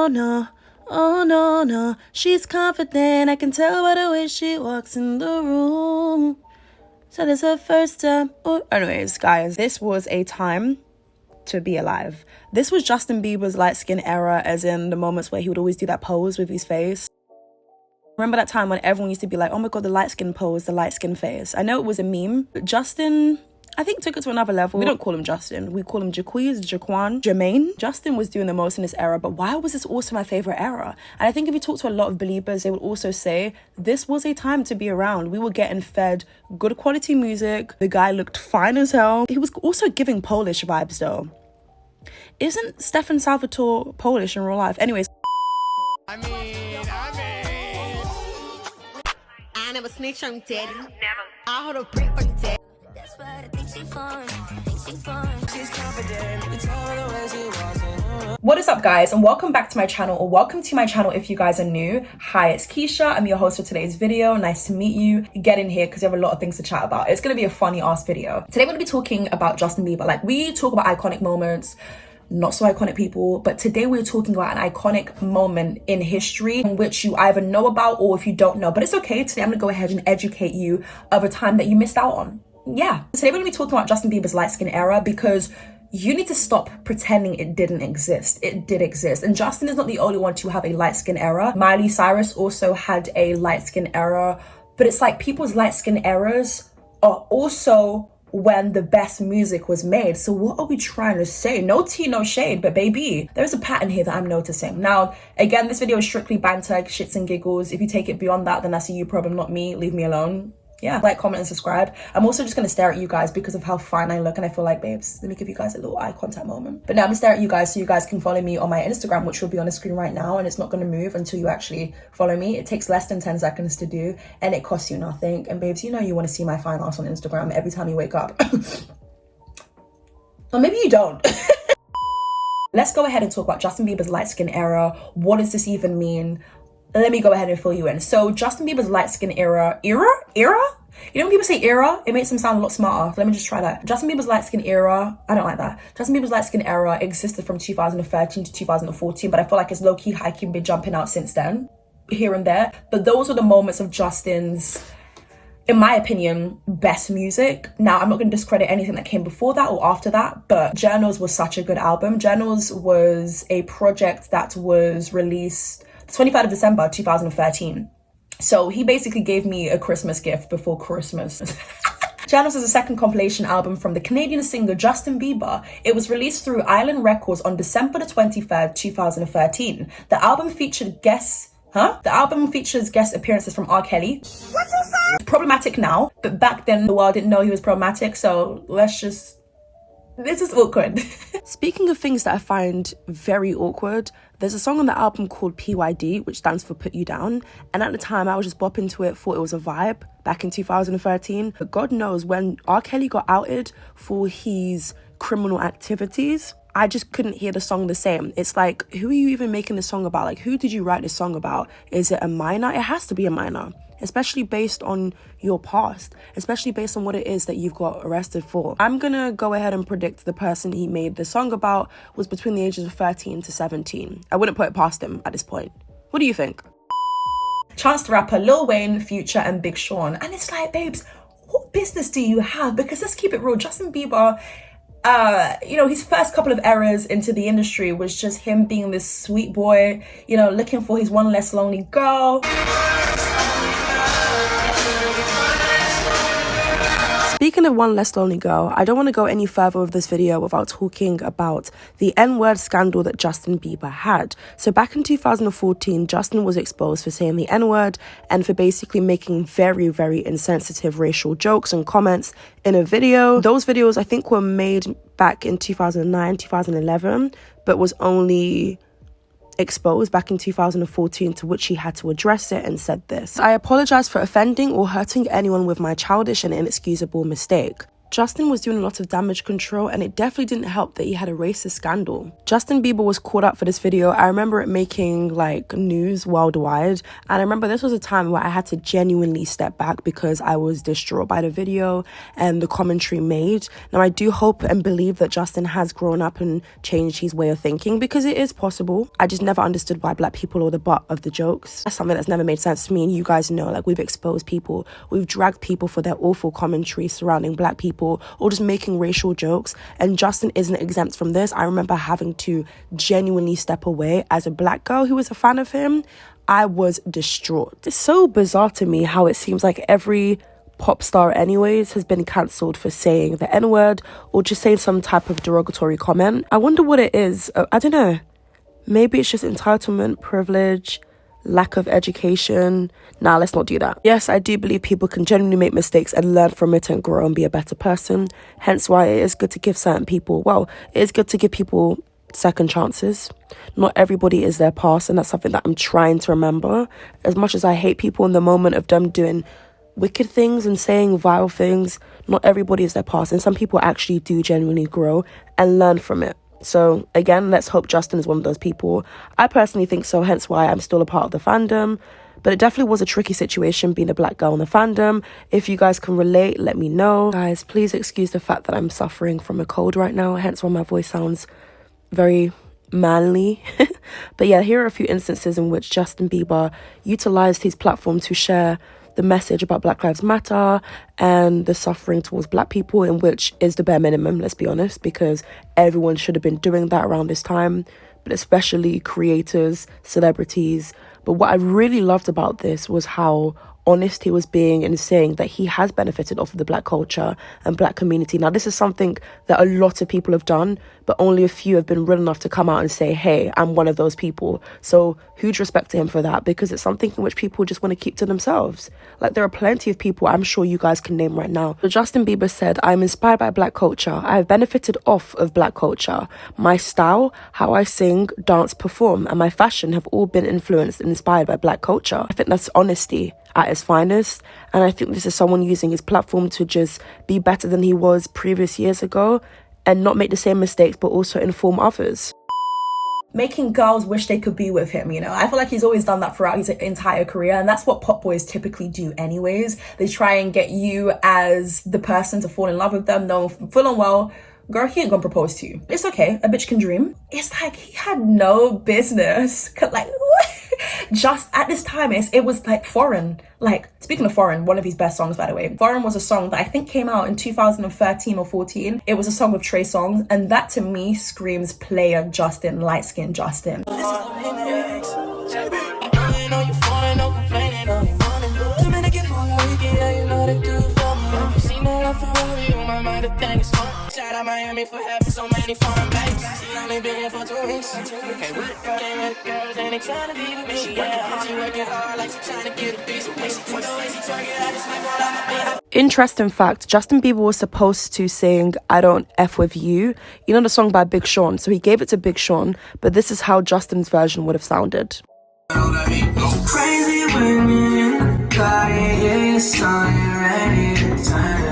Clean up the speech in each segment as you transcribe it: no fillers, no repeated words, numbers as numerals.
no, no. Oh, no, no. She's confident. I can tell by the way she walks in the room. So this is her first time. Oh. Anyways, guys, this was a time to be alive. This was Justin Bieber's light skin era, as in the moments where he would always do that pose with his face. Remember that time when everyone used to be like, oh my god, the light skin pose, the light skin face. I know it was a meme, but Justin, I think, took it to another level. We don't call him Justin. We call him Jaquez, Jaquan, Jermaine. Justin was doing the most in this era, but why was this also my favorite era? And I think if you talk to a lot of believers, they would also say this was a time to be around. We were getting fed good quality music. The guy looked fine as hell. He was also giving Polish vibes though. Isn't Stefan Salvatore Polish in real life? Anyways. I never snitch on daddy. Never. I hold a brick for daddy. That's what I think she fun. She's confident. You tell her the way she walks. What is up, guys, and welcome back to my channel, or welcome to my channel if you guys are new. Hi, it's Keisha. I'm your host for today's video. Nice to meet you. Get in here because we have a lot of things to chat about. It's gonna be a funny ass video. Today we're gonna be talking about Justin Bieber. Like, we talk about iconic moments, not so iconic people, but today we're talking about an iconic moment in history in which you either know about or if you don't know. But it's okay. Today I'm gonna go ahead and educate you of a time that you missed out on. Yeah, today we're gonna be talking about Justin Bieber's light skin era, because you need to stop pretending it didn't exist. It did exist. And Justin is not the only one to have a light skin era. Miley Cyrus also had a light skin era, but it's like people's light skin eras are also when the best music was made. So what are we trying to say? No tea, no shade, but baby, there's a pattern here that I'm noticing. Now, again, this video is strictly banter, shits and giggles. If you take it beyond that, then that's a you problem, not me. Leave me alone. Yeah, like, comment, and subscribe. I'm also just gonna stare at you guys because of how fine I look, and I feel like, babes, let me give you guys a little eye contact moment. But now I'm gonna stare at you guys so you guys can follow me on my Instagram, which will be on the screen right now, and it's not gonna move until you actually follow me. It takes less than 10 seconds to do, and it costs you nothing. And babes, you know you wanna see my fine ass on Instagram every time you wake up. Or maybe you don't. Let's go ahead and talk about Justin Bieber's light skin era. What does this even mean? Let me go ahead and fill you in. So Justin Bieber's light skin era? You know when people say era, it makes them sound a lot smarter. Let me just try that. Justin Bieber's light skin era, I don't like that. Justin Bieber's light skin era existed from 2013 to 2014, but I feel like it's low-key, high-key been jumping out since then, here and there. But those are the moments of Justin's, in my opinion, best music. Now, I'm not going to discredit anything that came before that or after that, but Journals was such a good album. Journals was a project that was released 23rd of December 2013. So he basically gave me a Christmas gift before Christmas. Journals is a second compilation album from the Canadian singer Justin Bieber. It was released through Island Records on December the 23rd, 2013. The album featured guest appearances from R. Kelly. What you say? Problematic now, but back then the world didn't know he was problematic, so this is awkward. Speaking of things that I find very awkward, there's a song on the album called PYD, which stands for Put You Down. And at the time, I was just bopping to it, thought it was a vibe back in 2013. But God knows, when R. Kelly got outed for his criminal activities, I just couldn't hear the song the same. It's like, who are you even making the song about? Like, who did you write this song about? Is it a minor? It has to be a minor, especially based on your past, especially based on what it is that you've got arrested for. I'm gonna go ahead and predict the person he made the song about was between the ages of 13 to 17. I wouldn't put it past him at this point. What do you think? Chance the Rapper, Lil Wayne, Future, and Big Sean. And it's like, babes, what business do you have? Because let's keep it real, Justin Bieber, his first couple of eras into the industry was just him being this sweet boy, looking for his one less lonely girl. Speaking of one less lonely girl, I don't want to go any further with this video without talking about the N-word scandal that Justin Bieber had. So back in 2014, Justin was exposed for saying the N-word and for basically making very, very insensitive racial jokes and comments in a video. Those videos, I think, were made back in 2009, 2011, but was only exposed back in 2014, to which he had to address it and said this: I apologize for offending or hurting anyone with my childish and inexcusable mistake. Justin was doing a lot of damage control, and it definitely didn't help that he had a racist scandal. Justin Bieber was called up for this video. I remember it making like news worldwide, and I remember this was a time where I had to genuinely step back because I was distraught by the video and the commentary made. Now I do hope and believe that Justin has grown up and changed his way of thinking, because it is possible. I just never understood why black people are the butt of the jokes. That's something that's never made sense to me, and you guys know, like, we've exposed people, we've dragged people for their awful commentary surrounding black people or just making racial jokes, and Justin isn't exempt from this. I remember having to genuinely step away as a black girl who was a fan of him. I was distraught. It's so bizarre to me how it seems like every pop star anyways has been cancelled for saying the N-word or just saying some type of derogatory comment. I wonder what it is. I don't know. Maybe it's just entitlement, privilege, lack of education. Nah, let's not do that. Yes, I do believe people can genuinely make mistakes and learn from it and grow and be a better person. Hence why it is good to give certain people, well, it is good to give people second chances. Not everybody is their past, and that's something that I'm trying to remember. As much as I hate people in the moment of them doing wicked things and saying vile things, not everybody is their past, and some people actually do genuinely grow and learn from it. So again, let's hope Justin is one of those people. I personally think so, hence why I'm still a part of the fandom. But it definitely was a tricky situation being a black girl in the fandom. If you guys can relate, let me know. Guys, please excuse the fact that I'm suffering from a cold right now, hence why my voice sounds very manly. But yeah, here are a few instances in which Justin Bieber utilized his platform to share the message about Black Lives Matter and the suffering towards black people, in which is the bare minimum, let's be honest, because everyone should have been doing that around this time, but especially creators, celebrities. But what I really loved about this was how honest he was being in saying that he has benefited off of the black culture and black community. Now, this is something that a lot of people have done, but only a few have been real enough to come out and say, hey, I'm one of those people. So huge respect to him for that, because it's something in which people just want to keep to themselves. Like, there are plenty of people I'm sure you guys can name right now. So Justin Bieber said, I'm inspired by black culture. I have benefited off of black culture. My style, how I sing, dance, perform, and my fashion have all been influenced and inspired by black culture. I think that's honesty at its finest, and I think this is someone using his platform to just be better than he was previous years ago and not make the same mistakes, but also inform others. Making girls wish they could be with him, you know. I feel like he's always done that throughout his entire career, and that's what pop boys typically do anyways. They try and get you as the person to fall in love with them, knowing full and well, girl, he ain't gonna propose to you. It's okay, a bitch can dream. It's like he had no business. Like, just at this time, it was like Foreign. Like, speaking of Foreign, one of his best songs, by the way. Foreign was a song that I think came out in 2013 or 14. It was a song with Trey Songz, and that to me screams player Justin, light skin Justin. Shout out Miami for having so many foreign babes. She only been here for 2 weeks. Okay, we came with the girls and they tryna be with me. Yeah, she working hard like she tryna get a piece of me. With the way she twerking, I just like what I'm a bit. Interesting fact, Justin Bieber was supposed to sing I Don't F With You, you know, the song by Big Sean. So he gave it to Big Sean, but this is how Justin's version would have sounded. Crazy women, yeah, so you ready to turn.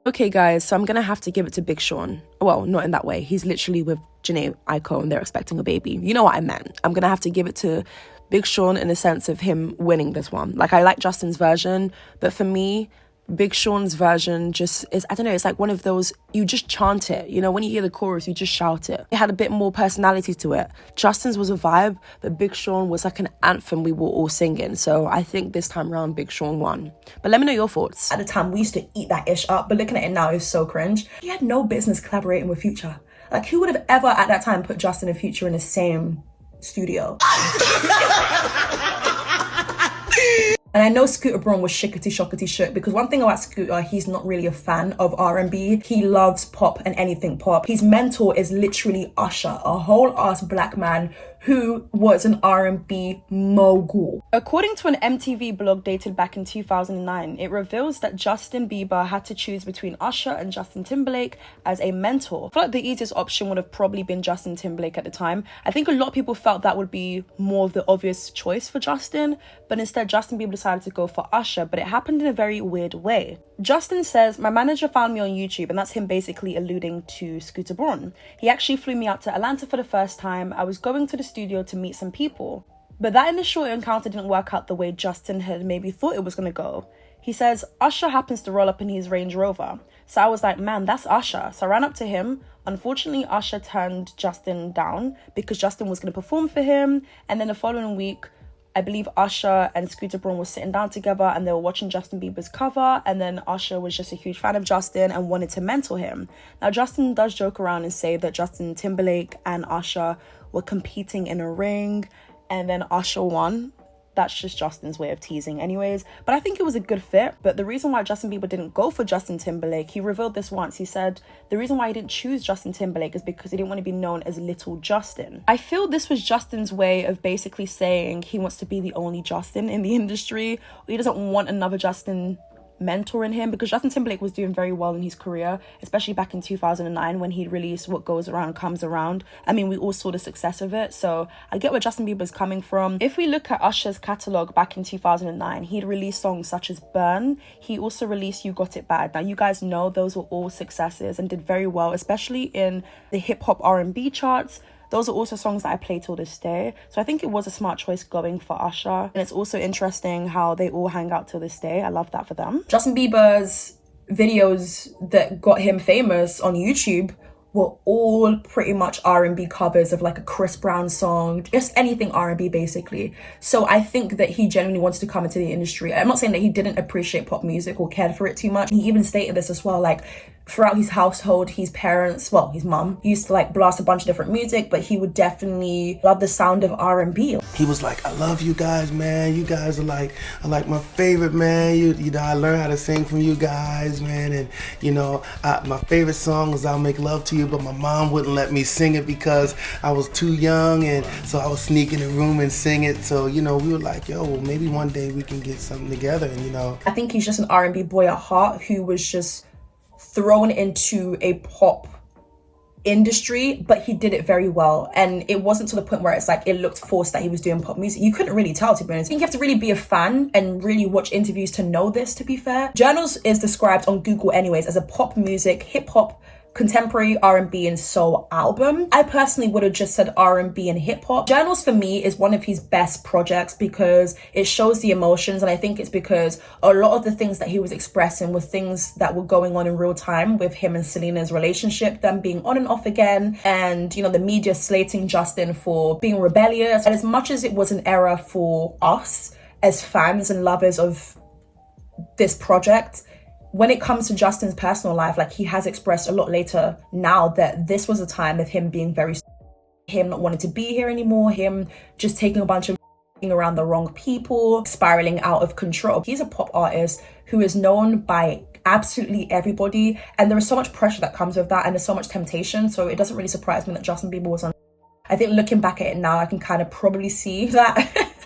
Okay guys, so I'm gonna have to give it to Big Sean. Well, not in that way. He's literally with Jhené Aiko and they're expecting a baby. You know what I meant. I'm gonna have to give it to Big Sean in the sense of him winning this one. Like, I like Justin's version, but for me, Big Sean's version just is, I don't know, it's like one of those, you just chant it. You know, when you hear the chorus, you just shout it. It had a bit more personality to it. Justin's was a vibe, but Big Sean was like an anthem we were all singing. So I think this time around, Big Sean won. But let me know your thoughts. At the time, we used to eat that ish up, but looking at it now, it's so cringe. He had no business collaborating with Future. Like, who would have ever at that time put Justin and Future in the same studio? And I know Scooter Braun was shickety shockety shook, because one thing about Scooter, he's not really a fan of R&B. He loves pop and anything pop. His mentor is literally Usher, a whole ass black man who was an R&B mogul. According to an MTV blog dated back in 2009, it reveals that Justin Bieber had to choose between Usher and Justin Timberlake as a mentor. I feel like the easiest option would have probably been Justin Timberlake at the time. I think a lot of people felt that would be more of the obvious choice for Justin, but instead Justin Bieber decided to go for Usher, but it happened in a very weird way. Justin says, "My manager found me on YouTube," and that's him basically alluding to Scooter Braun. "He actually flew me out to Atlanta for the first time. I was going to the studio to meet some people. But that initial encounter didn't work out the way Justin had maybe thought it was going to go." He says, "Usher happens to roll up in his Range Rover. So I was like, man, that's Usher." So I ran up to him. Unfortunately, Usher turned Justin down because Justin was going to perform for him. And then the following week, I believe Usher and Scooter Braun were sitting down together and they were watching Justin Bieber's cover, and then Usher was just a huge fan of Justin and wanted to mentor him. Now, Justin does joke around and say that Justin Timberlake and Usher were competing in a ring and then Usher won. That's just Justin's way of teasing anyways. But I think it was a good fit. But the reason why Justin Bieber didn't go for Justin Timberlake, he revealed this once. He said the reason why he didn't choose Justin Timberlake is because he didn't want to be known as Little Justin. I feel this was Justin's way of basically saying he wants to be the only Justin in the industry. He doesn't want another Justin mentoring him, because Justin Timberlake was doing very well in his career, especially back in 2009 when he released What Goes Around Comes Around. I mean, we all saw the success of it, so I get where Justin Bieber's coming from. If we look at Usher's catalogue back in 2009, he'd released songs such as Burn. He also released You Got It Bad. Now, you guys know those were all successes and did very well, especially in the hip-hop R&B charts. Those are also songs that I play till this day. So I think it was a smart choice going for Usher. And it's also interesting how they all hang out till this day. I love that for them. Justin Bieber's videos that got him famous on YouTube were all pretty much R&B covers of like a Chris Brown song, just anything R&B basically. So I think that he genuinely wants to come into the industry. I'm not saying that he didn't appreciate pop music or cared for it too much. He even stated this as well, like throughout his household, his parents, well, his mum used to like blast a bunch of different music, but he would definitely love the sound of R&B. He was like, "I love you guys, man. You guys are like my favorite, man. You know, I learned how to sing from you guys, man. And you know, my favorite song was I'll Make Love to You, but my mom wouldn't let me sing it because I was too young, and so I was sneak in the room and sing it. So, you know, we were like, yo, well, maybe one day we can get something together." And, you know, I think he's just an R&B boy at heart who was just thrown into a pop industry, but he did it very well. And it wasn't to the point where it's like it looked forced that he was doing pop music. You couldn't really tell, to be honest. I think you have to really be a fan and really watch interviews to know this, to be fair. Journals is described on Google anyways as a pop music, hip hop, contemporary R&B and soul album. I personally would have just said R&B and hip hop. Journals for me is one of his best projects because it shows the emotions, and I think it's because a lot of the things that he was expressing were things that were going on in real time with him and Selena's relationship, them being on and off again, and you know, the media slating Justin for being rebellious. And as much as it was an era for us as fans and lovers of this project, when it comes to Justin's personal life, like he has expressed a lot later now that this was a time of him being very, him not wanting to be here anymore, him just taking a bunch of around the wrong people, spiraling out of control. He's a pop artist who is known by absolutely everybody, and there is so much pressure that comes with that, and there's so much temptation. So it doesn't really surprise me that Justin Bieber was on. I think looking back at it now, I can kind of probably see that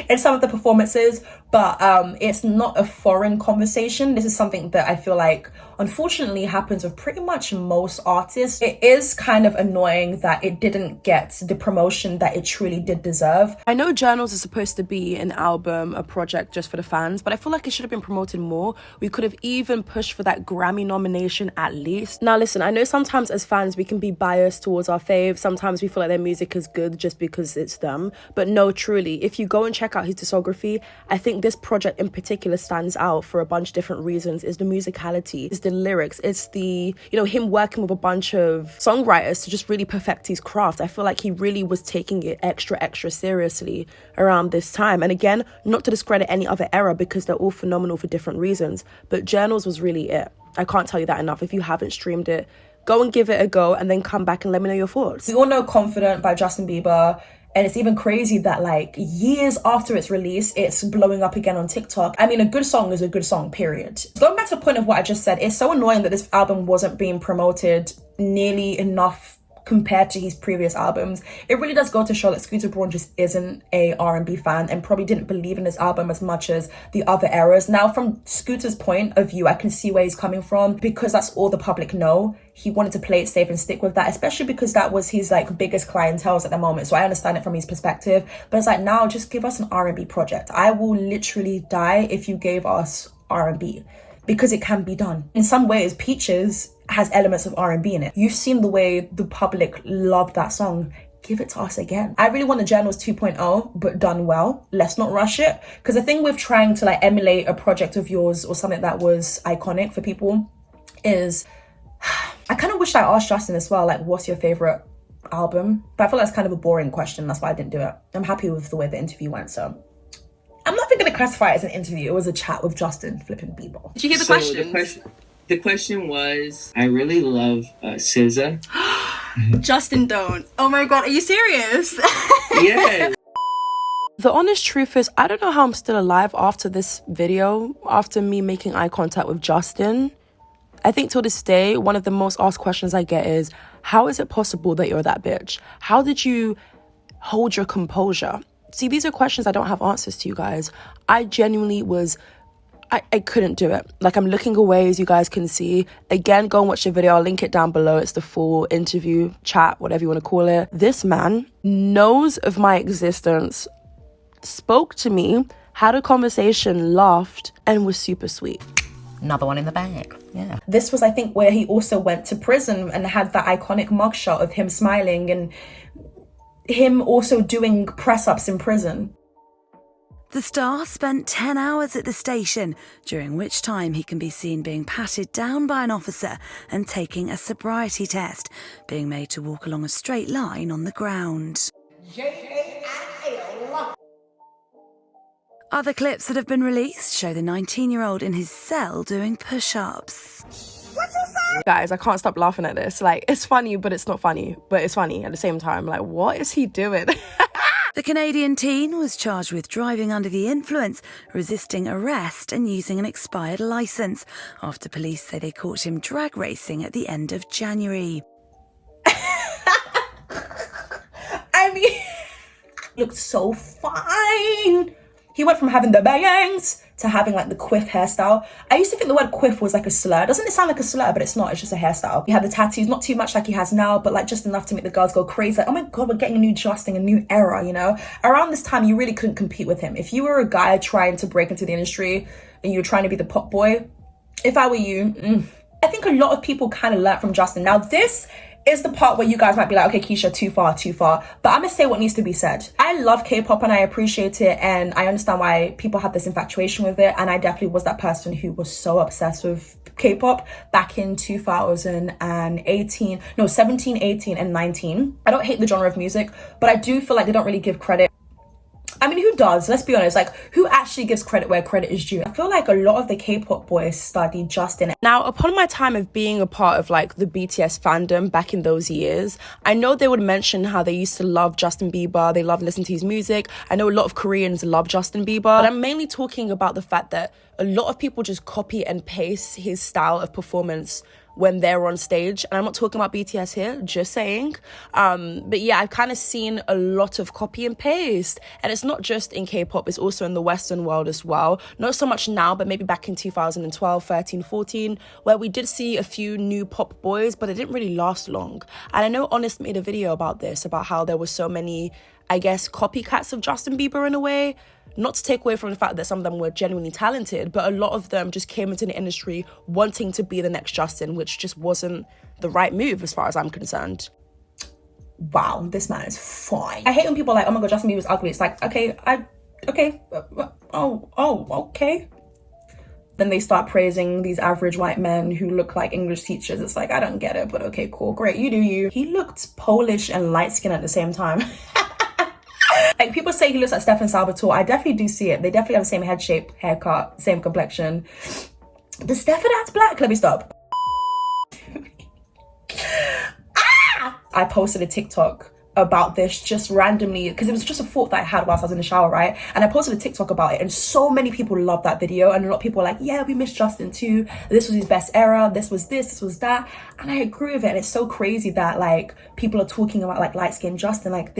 in some of the performances, but it's not a foreign conversation. This is something that I feel like unfortunately happens with pretty much most artists. It is kind of annoying that it didn't get the promotion that it truly did deserve. I know Journals is supposed to be an album, a project just for the fans, but I feel like it should have been promoted more. We could have even pushed for that Grammy nomination at least. Now listen, I know sometimes as fans we can be biased towards our faves. Sometimes we feel like their music is good just because it's them. But no, truly, if you go and check out his discography, I think this project in particular stands out for a bunch of different reasons. It's the musicality, it's the lyrics, it's the, you know, him working with a bunch of songwriters to just really perfect his craft. I feel like he really was taking it extra seriously around this time. And again, not to discredit any other era because they're all phenomenal for different reasons, but Journals was really it. I can't tell you that enough. If you haven't streamed it, go and give it a go and then come back and let me know your thoughts. We all know Confident by Justin Bieber. And it's even crazy that like years after its release, it's blowing up again on TikTok. I mean, a good song is a good song, period. Going back to the point of what I just said, it's so annoying that this album wasn't being promoted nearly enough compared to his previous albums. It really does go to show that Scooter Braun just isn't a R&B fan and probably didn't believe in this album as much as the other eras. Now, from Scooter's point of view, I can see where he's coming from, because that's all the public know. He wanted to play it safe and stick with that, especially because that was his like biggest clientele at the moment. So I understand it from his perspective, but it's like, now just give us an R&B project. I will literally die if you gave us R&B, because it can be done. In some ways, Peaches has elements of R&B in it. You've seen the way the public loved that song. Give it to us again. I really want the Journals 2.0, but done well. Let's not rush it. Because the thing with trying to like emulate a project of yours or something that was iconic for people is, I kind of wish I asked Justin as well, like, what's your favorite album? But I feel like it's kind of a boring question. That's why I didn't do it. I'm happy with the way the interview went, so. I'm not even going to classify it as an interview. It was a chat with Justin flipping Bieber. Did you hear the question? The question was, I really love SZA. Justin don't. Oh my god, are you serious? Yeah. The honest truth is, I don't know how I'm still alive after this video, after me making eye contact with Justin. I think till this day, one of the most asked questions I get is, how is it possible that you're that bitch? How did you hold your composure? See, these are questions I don't have answers to, you guys. I genuinely was... I couldn't do it. Like, I'm looking away, as you guys can see. Again, go and watch the video. I'll link it down below. It's the full interview, chat, whatever you want to call it. This man knows of my existence, spoke to me, had a conversation, laughed, and was super sweet. Another one in the bag. Yeah. This was, I think, where he also went to prison and had that iconic mugshot of him smiling and him also doing press-ups in prison. The star spent 10 hours at the station, during which time he can be seen being patted down by an officer and taking a sobriety test, being made to walk along a straight line on the ground. Other clips that have been released show the 19-year-old in his cell doing push-ups. Guys, I can't stop laughing at this. Like, it's funny, but it's not funny. But it's funny at the same time. Like, what is he doing? The Canadian teen was charged with driving under the influence, resisting arrest and using an expired licence, after police say they caught him drag racing at the end of January. I mean, looked so fine. He went from having the bangs to having like the quiff hairstyle. I used to think the word quiff was like a slur. Doesn't it sound like a slur? But it's not, it's just a hairstyle. He had the tattoos, not too much like he has now, but like just enough to make the girls go crazy. Like, oh my God, we're getting a new Justin, a new era, you know? Around this time, you really couldn't compete with him. If you were a guy trying to break into the industry and you were trying to be the pop boy, if I were you, I think a lot of people kind of learned from Justin. Now this is the part where you guys might be like, okay, Keisha, too far. But I'm gonna say what needs to be said. I love K-pop and I appreciate it, and I understand why people have this infatuation with it, and I definitely was that person who was so obsessed with K-pop back in 2018, no, 17, 18, and 19. I don't hate the genre of music, but I do feel like they don't really give credit. I mean, who does? Let's be honest. Like, who actually gives credit where credit is due? I feel like a lot of the K-pop boys studied Justin. Now, upon my time of being a part of like the BTS fandom back in those years, I know they would mention how they used to love Justin Bieber. They love listening to his music. I know a lot of Koreans love Justin Bieber, but I'm mainly talking about the fact that a lot of people just copy and paste his style of performance when they're on stage. And I'm not talking about BTS here, just saying. But yeah, I've kind of seen a lot of copy and paste. And it's not just in K-pop, it's also in the Western world as well. Not so much now, but maybe back in 2012, 13, 14, where we did see a few new pop boys, but it didn't really last long. And I know Honest made a video about this, about how there were so many, I guess, copycats of Justin Bieber in a way. Not to take away from the fact that some of them were genuinely talented, but a lot of them just came into the industry wanting to be the next Justin, which just wasn't the right move as far as I'm concerned. Wow, this man is fine. I hate when people are like, oh my God, Justin Bieber's ugly. It's like, okay. Then they start praising these average white men who look like English teachers. It's like, I don't get it, but okay, cool, great, you do you. He looked Polish and light-skinned at the same time. Like, people say he looks like Stefan Salvatore. I definitely do see it. They definitely have the same head shape, haircut, same complexion. Does Stefan act black? Let me stop. I posted a TikTok about this just randomly because it was just a thought that I had whilst I was in the shower, right? And I posted a TikTok about it, and so many people loved that video, and a lot of people were like, yeah, we miss Justin too, this was his best era, this was this was that. And I agree with it. And it's so crazy that like people are talking about like light-skinned Justin, like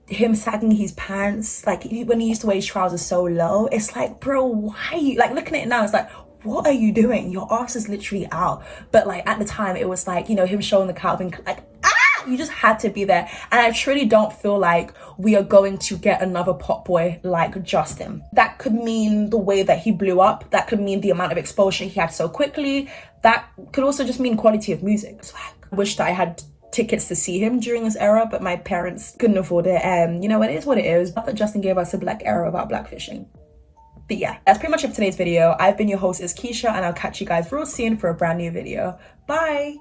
him sagging his pants, like when he used to wear his trousers so low. It's like, bro, why? Like looking at it now, it's like, what are you doing? Your ass is literally out. But like at the time it was like, you know, him showing the Calvin, like, you just had to be there. And I truly don't feel like we are going to get another pop boy like Justin. That could mean the way that he blew up. That could mean the amount of exposure he had so quickly. That could also just mean quality of music. So I wish that I had tickets to see him during this era, but my parents couldn't afford it. And you know, it is what it is. Not that Justin gave us a black era about blackfishing. But yeah, that's pretty much it for today's video. I've been your host, is Keisha, and I'll catch you guys real soon for a brand new video. Bye!